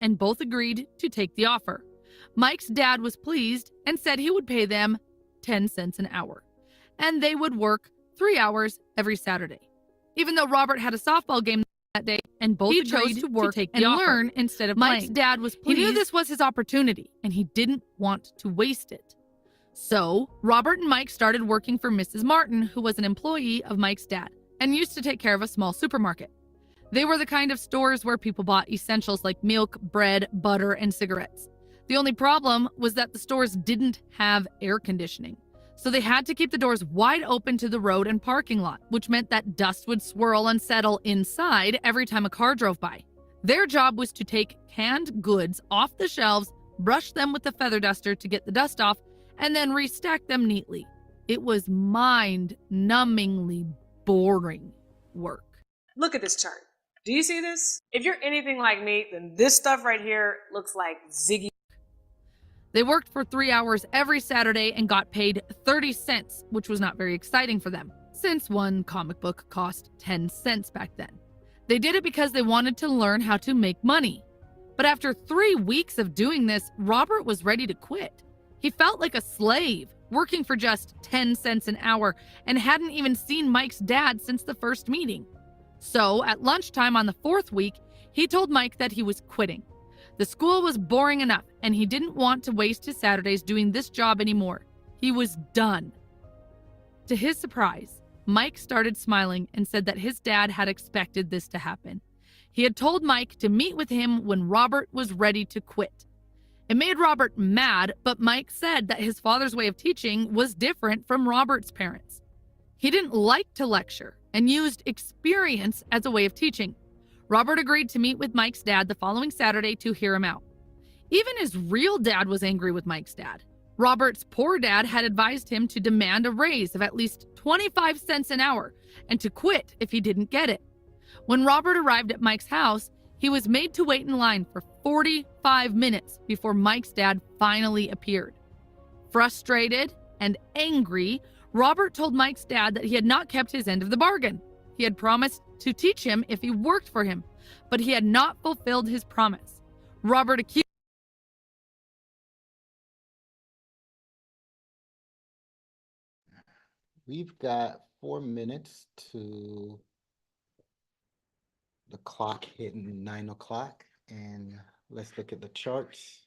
and both agreed to take the offer. Mike's dad was pleased and said he would pay them 10 cents an hour, and they would work 3 hours every Saturday. Even though Robert had a softball game that day, and both chose to work and learn instead of Mike's dad was pleased. He knew this was his opportunity, and he didn't want to waste it. So, Robert and Mike started working for Mrs. Martin, who was an employee of Mike's dad and used to take care of a small supermarket. They were the kind of stores where people bought essentials like milk, bread, butter, and cigarettes. The only problem was that the stores didn't have air conditioning, so they had to keep the doors wide open to the road and parking lot, which meant that dust would swirl and settle inside every time a car drove by. Their job was to take canned goods off the shelves, brush them with the feather duster to get the dust off, and then restack them neatly. It was mind-numbingly boring work. Look at this chart. Do you see this? If you're anything like me, then this stuff right here looks like Ziggy. They worked for 3 hours every Saturday and got paid 30 cents, which was not very exciting for them, since one comic book cost 10 cents back then. They did it because they wanted to learn how to make money. But after 3 weeks of doing this, Robert was ready to quit. He felt like a slave, working for just 10 cents an hour, and hadn't even seen Mike's dad since the first meeting. So, at lunchtime on the 4th week, he told Mike that he was quitting. The school was boring enough, and he didn't want to waste his Saturdays doing this job anymore. He was done. To his surprise, Mike started smiling and said that his dad had expected this to happen. He had told Mike to meet with him when Robert was ready to quit. It made Robert mad, but Mike said that his father's way of teaching was different from Robert's parents. He didn't like to lecture and used experience as a way of teaching. Robert agreed to meet with Mike's dad the following Saturday to hear him out. Even his real dad was angry with Mike's dad. Robert's poor dad had advised him to demand a raise of at least 25 cents an hour and to quit if he didn't get it. When Robert arrived at Mike's house, he was made to wait in line for 45 minutes before Mike's dad finally appeared. Frustrated and angry, Robert told Mike's dad that he had not kept his end of the bargain. He had promised to teach him if he worked for him, but he had not fulfilled his promise. Robert accused We've got 4 minutes to the clock hitting 9 o'clock, and let's look at the charts.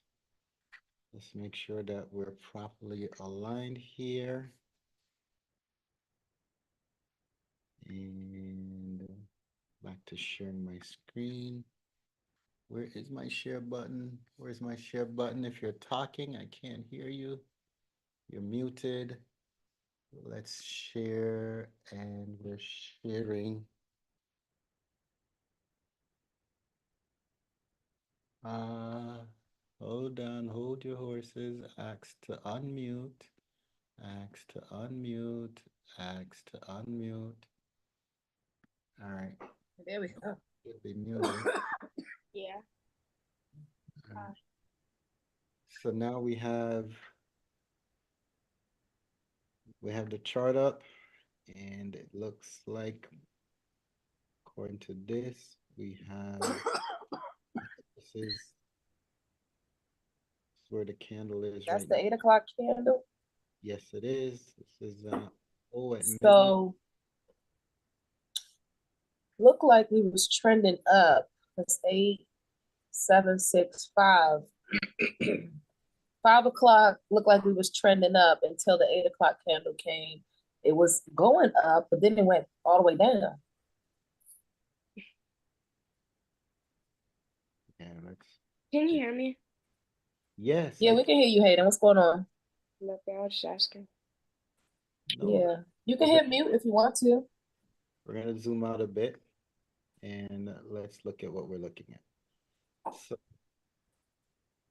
Let's make sure that we're properly aligned here. And back to sharing my screen. Where is my share button? Where's my share button? If you're talking, I can't hear you. You're muted. Let's share, and we're sharing. Hold on, hold your horses. Ask to unmute. Ask to unmute. Ask to unmute. All right. There we go. Should be muted. Yeah. Right. So now we have the chart up, and it looks like, according to this, we have this is where the candle is. That's right the now. 8 o'clock candle. Yes, it is. This is at So look like we was trending up. It's 8, 7, 6, 5. 5 o'clock looked like we was trending up until the 8 o'clock candle came. It was going up, but then it went all the way down. Yeah, let's. Can you hear me? Yes. Yeah, we can hear you, Hayden. What's going on? Nothing, I was just asking. No, Yeah, you can hit mute if you want to. we're gonna zoom out a bit, and let's look at what we're looking at. So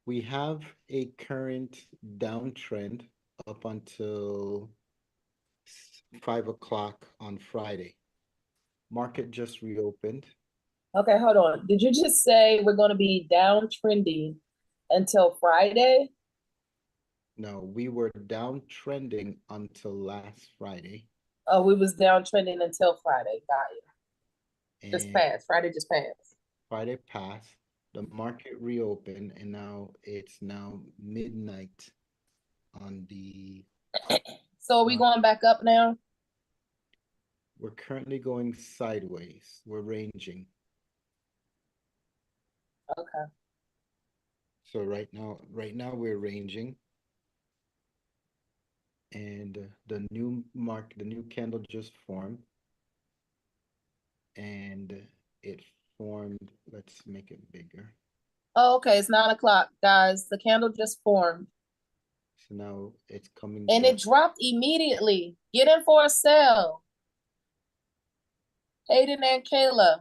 we have a current downtrend up until 5 o'clock on Friday. Market just reopened. Okay, hold on. Did you just say we're going to be downtrending until Friday? No, we were downtrending until last Friday. Oh, we was downtrending until Friday. Got you. Just And passed. Friday just passed. Friday passed. The market reopened and now it's now midnight on the, So are we going back up now? we're currently going sideways. We're ranging. Okay. So right now we're ranging. And the new candle just formed. And it formed, let's make it bigger. Oh, okay, it's 9 o'clock, guys. The candle just formed So now it's coming and down. it dropped immediately. Get in for a sale. Hayden and Kayla.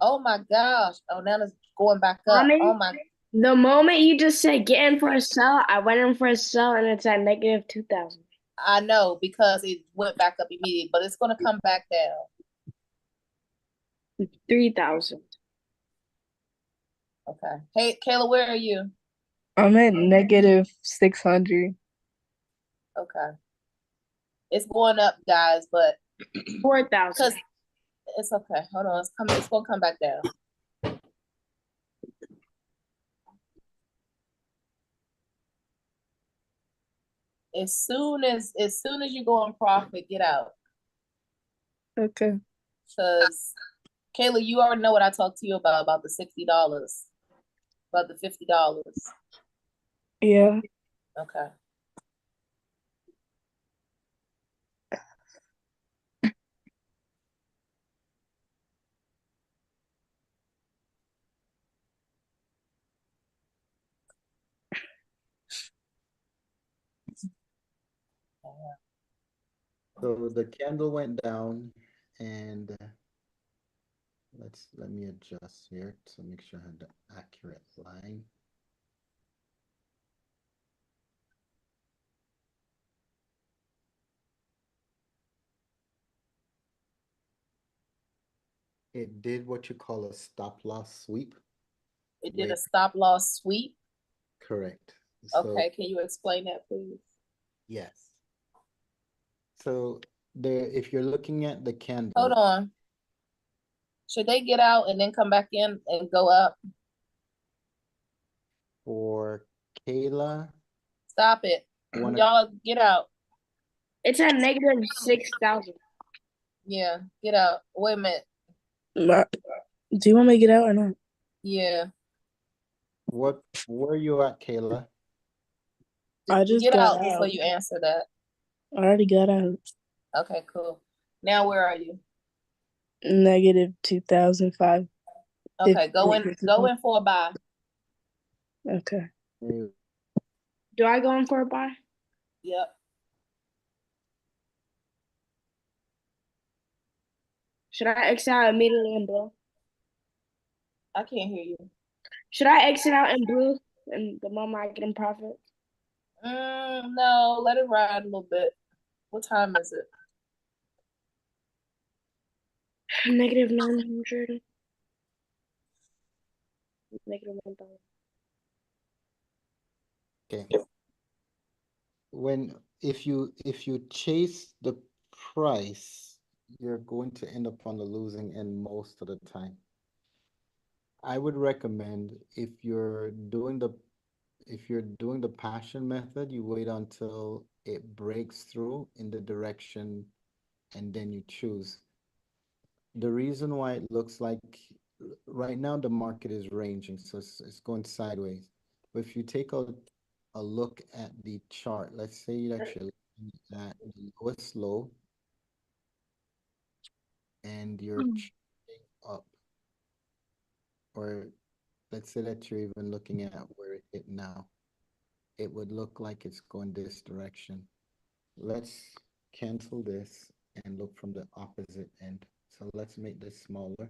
Oh my gosh. Oh, now it's going back up. Mommy? Oh my. The moment you just said get in for a sell, I went in for a sell and it's at negative 2,000. I know because it went back up immediately, but it's gonna come back down. 3,000. Okay. Hey, Kayla, where are you? I'm at negative 600. Okay. It's going up, guys, but 4,000. because it's okay. Hold on. It's coming. It's gonna come back down. As soon as you go on profit, get out. Okay. Because Kayla, you already know what I talked to you about the $60, about the $50. Yeah. Okay. So the candle went down and let me adjust here to make sure I have the accurate line. It did what you call a stop loss sweep. It did a Wait. stop loss sweep. Correct. So, Okay, can you explain that, please? yes. So if you're looking at the candle. Hold on. Should they get out and then come back in and go up? For Kayla, Stop it. Y'all get out. It's at negative 6,000. Yeah, get out. Wait a minute. Do you want me to get out or not? Yeah. where are you at, Kayla? I just Get got out before out. you answer that. I already got out. Okay, cool. Now where are you? Negative 2,005. Okay, go in for a buy. Okay. Do I go in for a buy? Yep. Should I exit out immediately in blue? I can't hear you. Should I exit out in blue and the moment I get in profit? No, let it ride a little bit. What time is it? Negative 900. Negative 1,000. Okay. If you chase the price, you're going to end up on the losing end most of the time. I would recommend if you're doing the passion method, you wait until it breaks through in the direction and then you choose. The reason why it looks like right now the market is ranging, so it's going sideways. But if you take a look at the chart, let's say that you're looking at the lowest low and you're trading up, or let's say that you're even looking at where it hit now, it would look like it's going this direction. Let's cancel this and look from the opposite end. So let's make this smaller.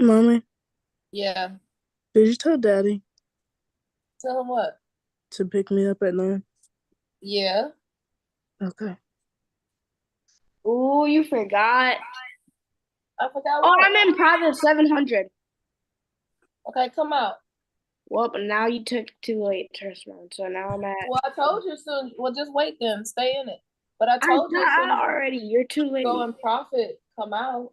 Mommy, Yeah. did you tell Daddy Tell him what? to pick me up at 9? Yeah. Okay. Ooh, you forgot. I forgot Oh, what. I'm in profit 700. Okay, come out. Well, but now you took too late to respond. So now I'm at. Well, I told you soon. Well, just wait then. Stay in it. But I told you as soon got as already. You're too late. go in profit, come out.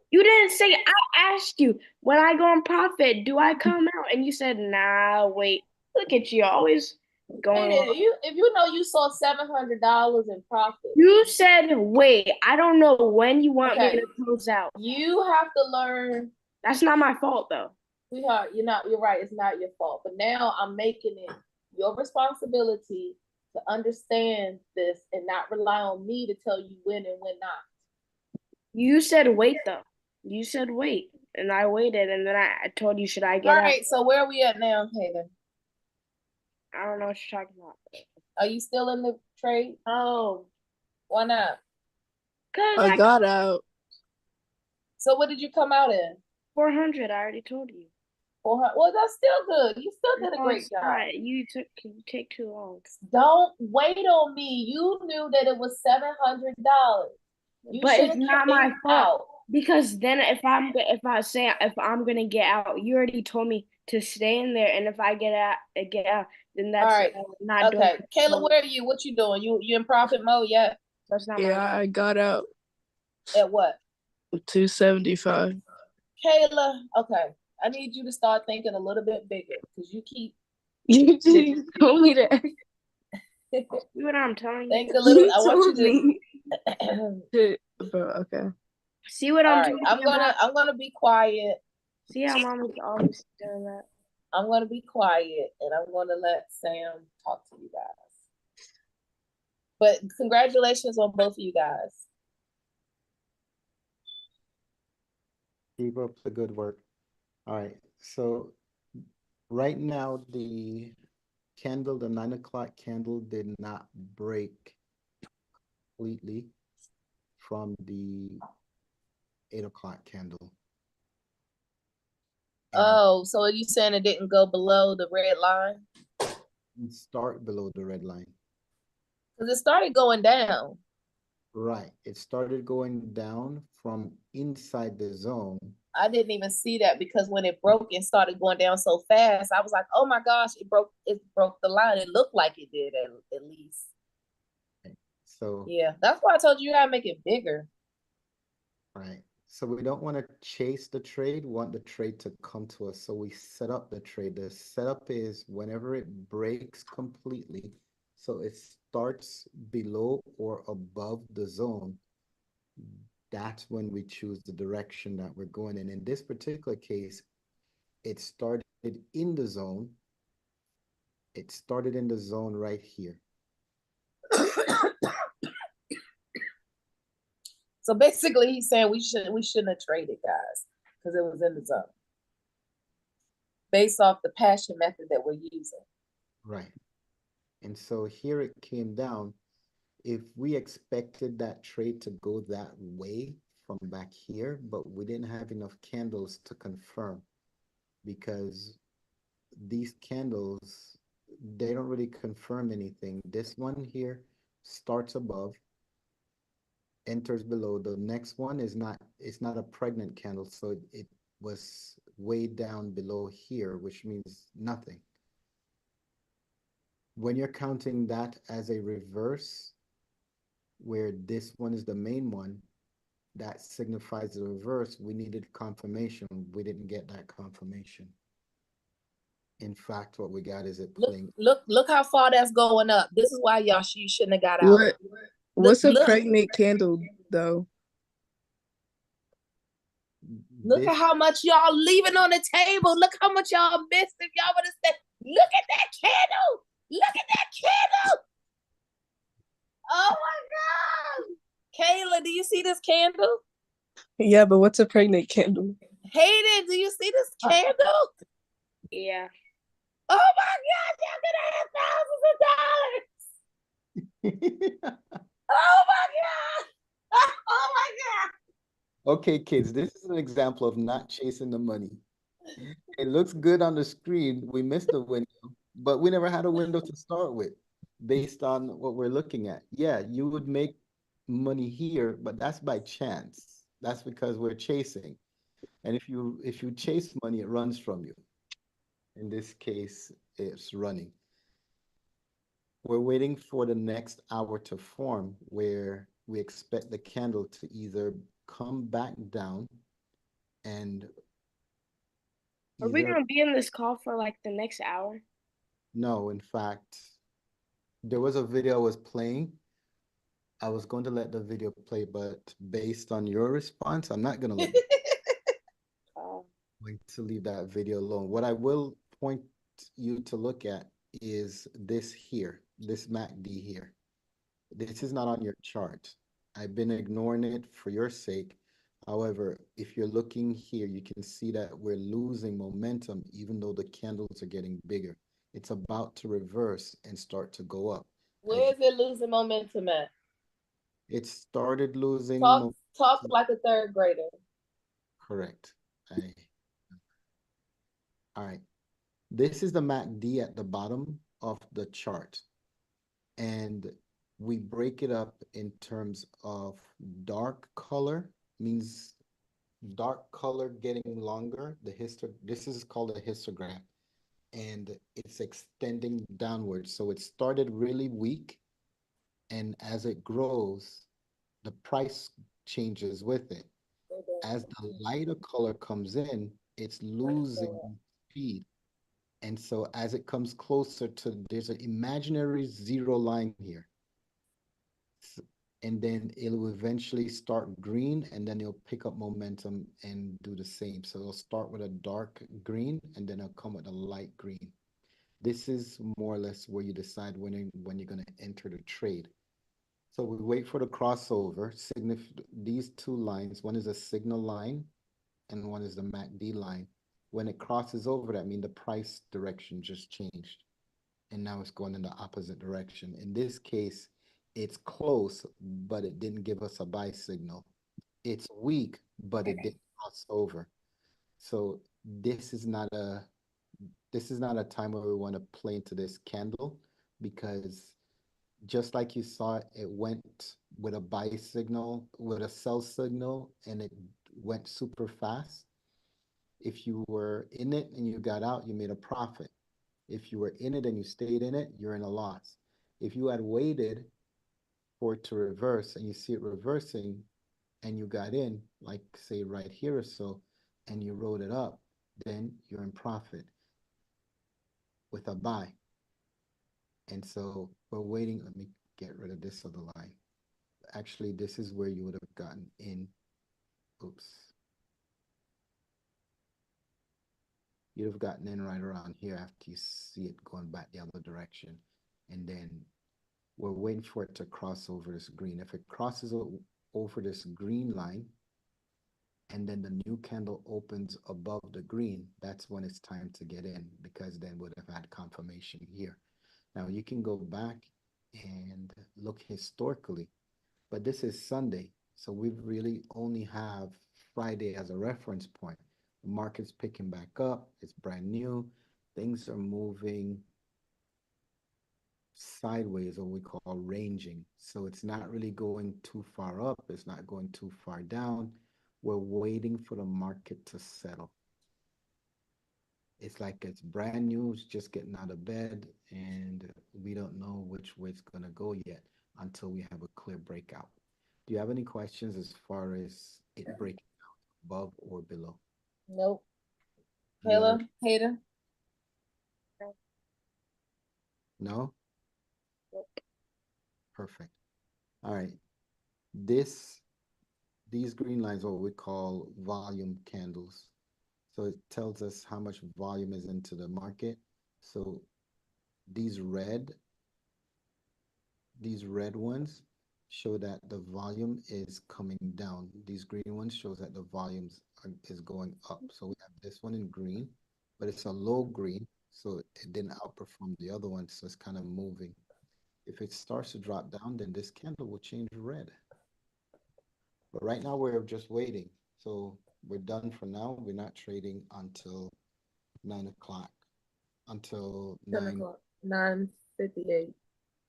You didn't say, I asked you, when I go on profit, do I come out? And you said, nah, wait. Look at you, always going Hey, on. if you know you saw $700 in profit, You said, wait, I don't know when you want me Okay. to close out. you have to learn. That's not my fault, though. Sweetheart, you're right, it's not your fault. But now I'm making it your responsibility to understand this and not rely on me to tell you when and when not. You said wait, though. You said wait. And I waited, and then I told you, should I get All out? right, so where are we at now, Hayden? I don't know what you're talking about. Are you still in the trade? Oh, Why not? because I got out. So what did you come out in? 400, I already told you. 400. Well, that's still good. You still did a No, great it's job. not. You take too long. Don't wait on me. You knew that it was $700. You But should it's have not came my fault. out. Because then if I'm gonna get out, you already told me to stay in there, and if I get out, then that's All right. not doing. Okay, Kayla, where are you? What you doing? You in profit mode yet? That's not Yeah, my. I got out. At what? 275. Kayla, okay. I need you to start thinking a little bit bigger because you keep You just told me that. See what I'm telling think you? a little. You I want told you me. to. Bro, okay. See what All I'm right, talking about? I'm gonna be quiet. See how mom is always doing that. I'm gonna be quiet and I'm gonna let Sam talk to you guys. But congratulations on both of you guys. Keep up the good work. All right, so right now the candle, the 9 o'clock candle did not break completely from the 8 o'clock candle. Oh, so are you saying it didn't go below the red line? And start below the red line. Because it started going down. Right, it started going down from inside the zone. I didn't even see that because when it broke and started going down so fast, I was like, oh my gosh, it broke the line. It looked like it did at least. So Yeah, that's why I told you gotta make it bigger. right, so we don't want to chase the trade, we want the trade to come to us. So we set up the trade. The setup is whenever it breaks completely, so it starts below or above the zone, that's when we choose the direction that we're going in. In this particular case, it started in the zone. It started in the zone right here. So basically he's saying we shouldn't have traded, guys, because it was in the zone. Based off the passion method that we're using. Right. And so here it came down. If we expected that trade to go that way from back here, but we didn't have enough candles to confirm, because these candles, they don't really confirm anything. This one here starts above, enters below. The next one is not, it's not a pregnant candle, so it was way down below here, which means nothing. When you're counting that as a reverse, where this one is the main one, that signifies the reverse. We needed confirmation. We didn't get that confirmation. In fact, what we got is it playing. Look how far that's going up. This is why you shouldn't have got out. What's a Look. pregnant candle though? Look This, at how much y'all leaving on the table. Look how much y'all missed if y'all would have said, look at that candle. Look at that candle. Oh my God. Kayla, do you see this candle? Yeah, but what's a pregnant candle? Hayden, do you see this candle? Yeah. Oh my God, y'all gonna have thousands of dollars. Oh my God. Oh my God. okay, kids, this is an example of not chasing the money. It looks good on the screen. We missed the window, but we never had a window to start with based on what we're looking at. Yeah, you would make money here, but that's by chance. That's because we're chasing. And if you chase money, it runs from you. In this case, it's running. We're waiting for the next hour to form, where we expect the candle to either come back down And Are we either, gonna be in this call for like the next hour? no, in fact, there was a video I was playing. I was going to let the video play, but based on your response, I'm not going to let Uh, going to leave that video alone. What I will point you to look at is this here, this MACD here. This is not on your chart. I've been ignoring it for your sake. However, if you're looking here, you can see that we're losing momentum even though the candles are getting bigger. It's about to reverse and start to go up. Where is it losing momentum at? It started losing Talk like a third grader. correct. All right. This is the MACD at the bottom of the chart. And we break it up in terms of dark color means dark color getting longer. This is called a histogram, and it's extending downwards. So it started really weak, and as it grows, the price changes with it. As the lighter color comes in, it's losing speed. And so as it comes closer to, there's an imaginary zero line here. And then it'll eventually start green, and then it'll pick up momentum and do the same. So it'll start with a dark green, and then it'll come with a light green. This is more or less where you decide when you're going to enter the trade. So we wait for the crossover. These two lines, one is a signal line and one is the MACD line. When it crosses over, that means the price direction just changed. And now it's going in the opposite direction. In this case, it's close, but it didn't give us a buy signal. It's weak, but it didn't cross over. So this is not a time where we want to play into this candle, because just like you saw, it went with a buy signal, with a sell signal, and it went super fast. If you were in it and you got out, you made a profit. If you were in it and you stayed in it, you're in a loss. If you had waited for it to reverse and you see it reversing and you got in, like say right here or so, and you rode it up, then you're in profit with a buy. And so we're waiting. Let me get rid of this other line. Actually, this is where you would have gotten in. Oops. You'd have gotten in right around here after you see it going back the other direction. And then we're waiting for it to cross over this green. If it crosses over this green line, and then the new candle opens above the green, that's when it's time to get in, because then we'd have had confirmation here. Now you can go back and look historically, but this is Sunday, so we really only have Friday as a reference point. The market's picking back up, it's brand new, things are moving sideways, or we call ranging. So it's not really going too far up, it's not going too far down. We're waiting for the market to settle. It's like it's brand new, it's just getting out of bed, and we don't know which way it's going to go yet until we have a clear breakout. Do you have any questions as far as it breaking out above or below? Nope. Do you Hello, have- Hater. No? Perfect. All right. These green lines are what we call volume candles. So it tells us how much volume is into the market. So these red ones show that the volume is coming down. These green ones shows that the volumes is going up. So we have this one in green, but it's a low green, so it didn't outperform the other one, so it's kind of moving. If it starts to drop down, then this candle will change red. But right now we're just waiting. So we're done for now. We're not trading until 9 o'clock. Until 10 9. o'clock. 9:58.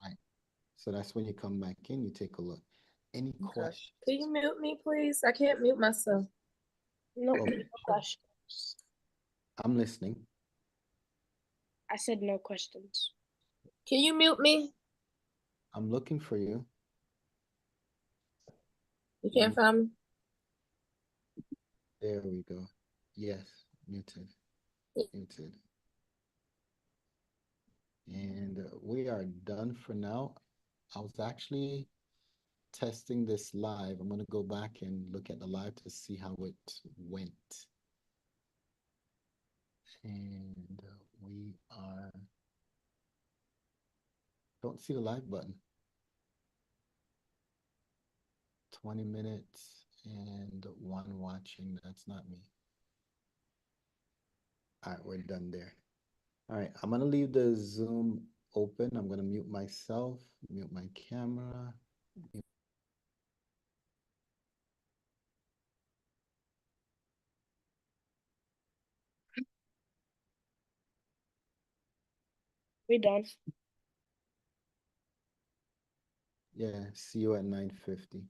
Right. So that's when you come back in, you take a look. Any Okay. questions? Can you mute me, please? I can't mute myself. no, Oh, no questions. I'm listening. I said no questions. Can you mute me? I'm looking for you. You can't find me? There we go. Yes, muted, muted. And we are done for now. I was actually testing this live. I'm gonna go back and look at the live to see how it went. And we are, don't see the live button. 20 minutes and one watching. That's not me. All right, we're done there. All right, I'm gonna leave the Zoom open. I'm gonna mute myself, mute my camera. We done. Yeah, see you at 9:50.